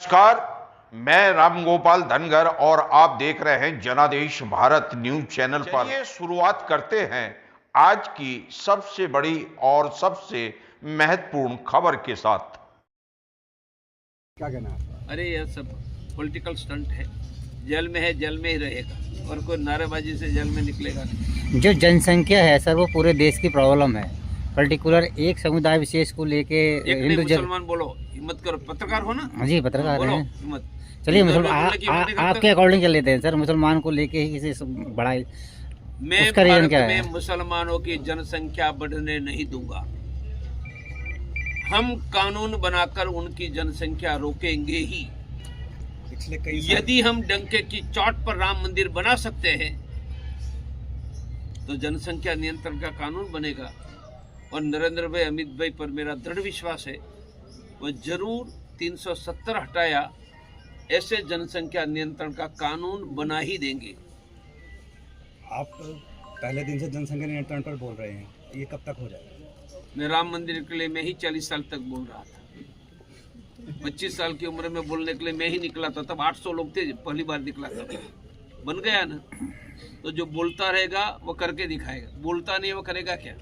नमस्कार, मैं रामगोपाल धनगर और आप देख रहे हैं जनादेश भारत न्यूज चैनल पर। चलिए शुरुआत करते हैं आज की सबसे बड़ी और सबसे महत्वपूर्ण खबर के साथ। क्या कहना है? अरे यह सब पॉलिटिकल स्टंट है। जेल में है, जेल में ही रहेगा और कोई नारेबाजी से जेल में निकलेगा नहीं। जो जनसंख्या है सर, वो पूरे देश की प्रॉब्लम है। पर्टिकुलर एक समुदाय विशेष को लेके हिंदू मुसलमान बोलो, हिम्मत करो, पत्रकार हो ना। जी पत्रकार बोलो हैं। हिम्मत। चलिए आपके अकॉर्डिंग चल लेते हैं सर, मुसलमान को लेके ही किसी बढ़ाई मैं उसका रीजन भारत क्या है? में मुसलमानों की जनसंख्या बढ़ने नहीं दूंगा। हम कानून बनाकर उनकी जनसंख्या रोकेंगे ही। पिछले कई साल यदि हम डंके की चोट पर राम मंदिर बना सकते हैं तो जनसंख्या नियंत्रण का कानून बनेगा। और नरेंद्र भाई, अमित भाई पर मेरा दृढ़ विश्वास है, वो जरूर 370 हटाया ऐसे जनसंख्या नियंत्रण का कानून बना ही देंगे। आप पहले दिन से जनसंख्या नियंत्रण पर बोल रहे हैं, ये कब तक हो जाएगा? मैं राम मंदिर के लिए मैं ही 40 साल तक बोल रहा था। 25 साल की उम्र में बोलने के लिए मैं ही निकला था, तब 800 लोग थे, पहली बार निकला था। बन गया ना। तो जो बोलता रहेगा वो करके दिखाएगा, बोलता नहीं वो करेगा क्या?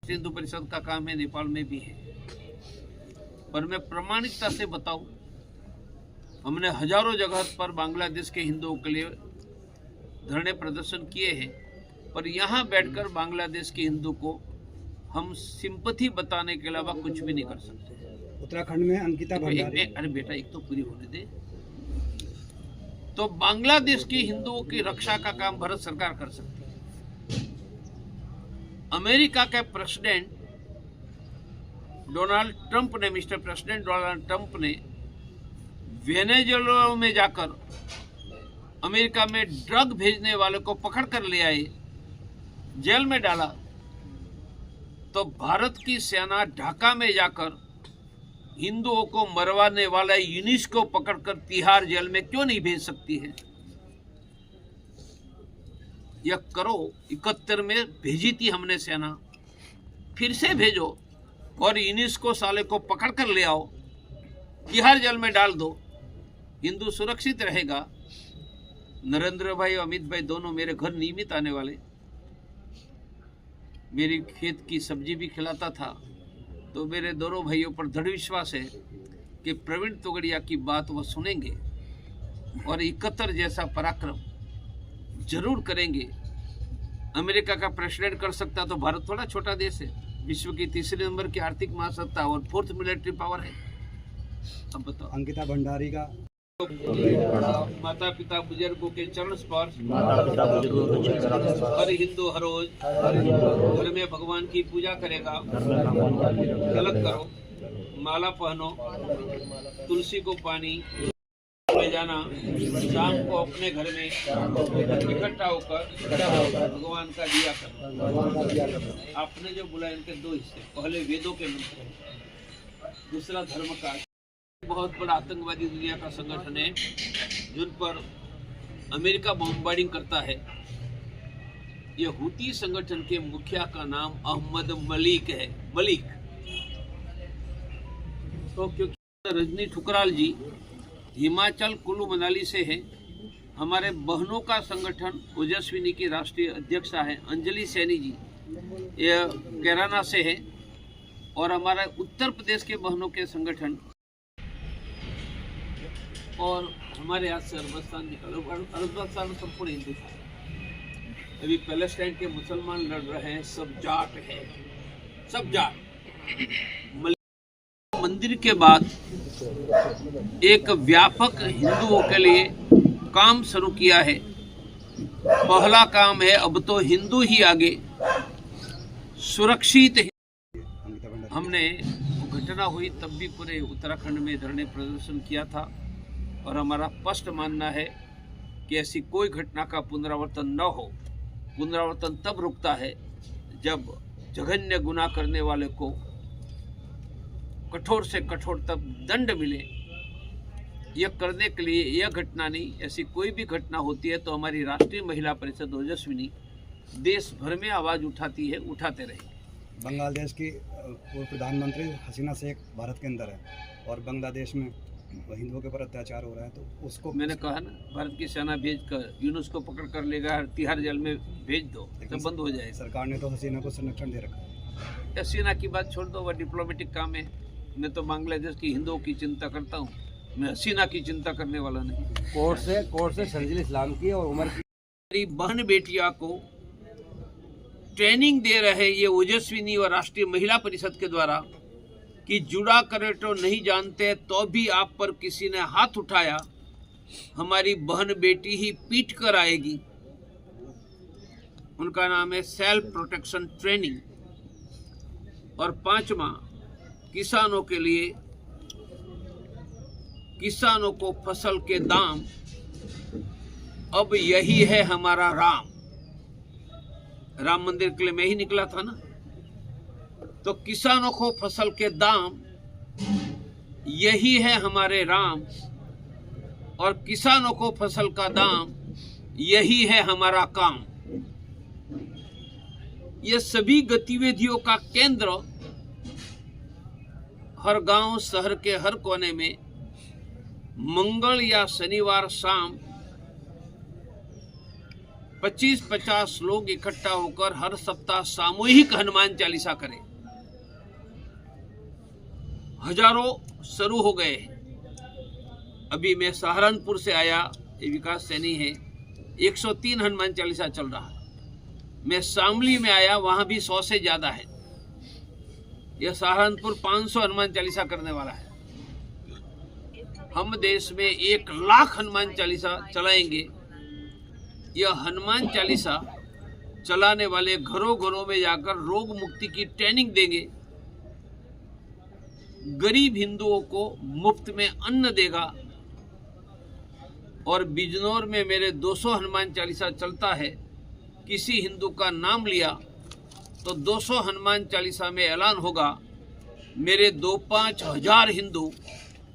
हिंदू परिषद का काम है, नेपाल में भी है। पर मैं प्रामाणिकता से बताऊं, हमने हजारों जगह पर बांग्लादेश के हिंदुओं के लिए धरने प्रदर्शन किए हैं, पर यहाँ बैठकर बांग्लादेश के हिंदू को हम सिंपैथी बताने के अलावा कुछ भी नहीं कर सकते। उत्तराखंड में अंकिता भंडारी, अरे बेटा, एक तो पूरी होने दे। तो बांग्लादेश के हिंदुओं की रक्षा का काम भारत सरकार कर सकती है। अमेरिका के प्रेसिडेंट डोनाल्ड ट्रंप ने, मिस्टर प्रेसिडेंट डोनाल्ड ट्रंप ने वेनेजुएला में जाकर अमेरिका में ड्रग भेजने वाले को पकड़ कर ले आए, जेल में डाला। तो भारत की सेना ढाका में जाकर हिंदुओं को मरवाने वाला यूनिस को पकड़कर तिहाड़ जेल में क्यों नहीं भेज सकती है? यह करो। 71 में भेजी थी हमने सेना, फिर से भेजो और यूनिस को साले को पकड़ कर ले आओ, तिहाड़ जेल में डाल दो, हिंदू सुरक्षित रहेगा। नरेंद्र भाई और अमित भाई दोनों मेरे घर नियमित आने वाले, मेरी खेत की सब्जी भी खिलाता था। तो मेरे दोनों भाइयों पर दृढ़ विश्वास है कि प्रवीण तोगड़िया की बात वो सुनेंगे और 71 जैसा पराक्रम जरूर करेंगे। अमेरिका का प्रेसिडेंट कर सकता तो भारत थोड़ा छोटा देश है, विश्व की तीसरे नंबर की आर्थिक महासत्ता और 4th मिलिट्री पावर है। अब बताओ। अंकिता भंडारी का माता पिता बुजुर्गों के चरण स्पर्श, हर हिंदू हर रोज घर में भगवान की पूजा करेगा। तिलक करो, माला पहनो, तुलसी को पानी में जाना, शाम को अपने घर में इकट्ठा होकर भगवान का दिया करो। आपने जो बुलाया इनके दो हिस्से, पहले वेदों के मंत्र, दूसरा धर्म का। बहुत बड़ा आतंकवादी दुनिया का संगठन है जिन पर अमेरिका बॉम्बार्डिंग करता है। यह हुती संगठन के मुखिया का नाम अहमद मलिक है। मलिक तो क्योंकि रजनी ठुकराल जी हिमाचल कुल्लू मनाली से है, हमारे बहनों का संगठन ओजस्विनी की राष्ट्रीय अध्यक्षा है अंजलि सैनी जी, यह कैराना से है। और हमारा उत्तर प्रदेश के बहनों के संगठन और हमारे यहाँ से अरबस्तान निकलो, अरबस्तान संपूर्ण हिंदू था। अभी पैलेस्टाइन के मुसलमान लड़ रहे हैं, सब जाट है, सब जाट। मंदिर के बाद एक व्यापक हिंदुओं के लिए काम शुरू किया है। पहला काम है, अब तो हिंदू ही आगे, सुरक्षित। हमने घटना हुई तब भी पूरे उत्तराखंड में धरने प्रदर्शन किया था और हमारा स्पष्ट मानना है कि ऐसी कोई घटना का पुनरावर्तन न हो। पुनरावर्तन तब रुकता है जब जघन्य गुनाह करने वाले को कठोर से कठोर तब दंड मिले। यह करने के लिए यह घटना नहीं, ऐसी कोई भी घटना होती है तो हमारी राष्ट्रीय महिला परिषद ओजस्विनी देश भर में आवाज उठाती है, उठाते रहे। बांग्लादेश की पूर्व प्रधानमंत्री हसीना शेख भारत के अंदर है और बांग्लादेश में हिंदुओं के ऊपर अत्याचार हो रहा है, तो उसको मैंने कहा ना, भारत की सेना भेज कर यूनुस को पकड़ कर लेगा, तिहाड़ जेल में भेज दो तो बंद हो जाएगा। सरकार ने तो हसीना को संरक्षण दे रखा है। हसीना की बात छोड़ दो, वह डिप्लोमेटिक काम है। मैं तो बांग्लादेश की हिंदुओं की चिंता करता हूँ, मैं हसीना की चिंता करने वाला नहीं। कोर्ट से शरीजुल इस्लाम की और उमर की मेरी बहन बेटिया को ट्रेनिंग दे रहे ये ओजस्विनी और राष्ट्रीय महिला परिषद के द्वारा कि जुड़ा करे तो नहीं जानते, तो भी आप पर किसी ने हाथ उठाया, हमारी बहन बेटी ही पीट कर आएगी। उनका नाम है सेल्फ प्रोटेक्शन ट्रेनिंग। और 5वां, किसानों के लिए, किसानों को फसल के दाम, अब यही है हमारा राम। राम मंदिर के लिए मैं ही निकला था ना, तो किसानों को फसल के दाम, यही है हमारे राम, और किसानों को फसल का दाम, यही है हमारा काम। ये सभी गतिविधियों का केंद्र हर गांव, शहर के हर कोने में मंगल या शनिवार शाम 25-50 लोग इकट्ठा होकर हर सप्ताह सामूहिक हनुमान चालीसा करें। हजारों शुरू हो गए। अभी मैं सहारनपुर से आया, ये विकास सैनी है, 103 हनुमान चालीसा चल रहा है। मैं शामली में आया, वहां भी 100 से ज्यादा है। यह सहारनपुर 500 हनुमान चालीसा करने वाला है। हम देश में 1 लाख हनुमान चालीसा चलाएंगे। यह हनुमान चालीसा चलाने वाले घरों घरों में जाकर रोग मुक्ति की ट्रेनिंग देंगे, गरीब हिंदुओं को मुफ्त में अन्न देगा। और बिजनौर में मेरे 200 हनुमान चालीसा चलता है। किसी हिंदू का नाम लिया तो 200 हनुमान चालीसा में ऐलान होगा, मेरे 2-5 हजार हिंदू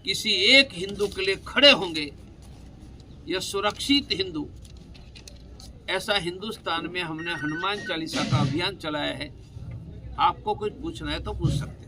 किसी एक हिंदू के लिए खड़े होंगे। यह सुरक्षित हिंदू, ऐसा हिंदुस्तान में हमने हनुमान चालीसा का अभियान चलाया है। आपको कुछ पूछना है तो पूछ सकते हैं।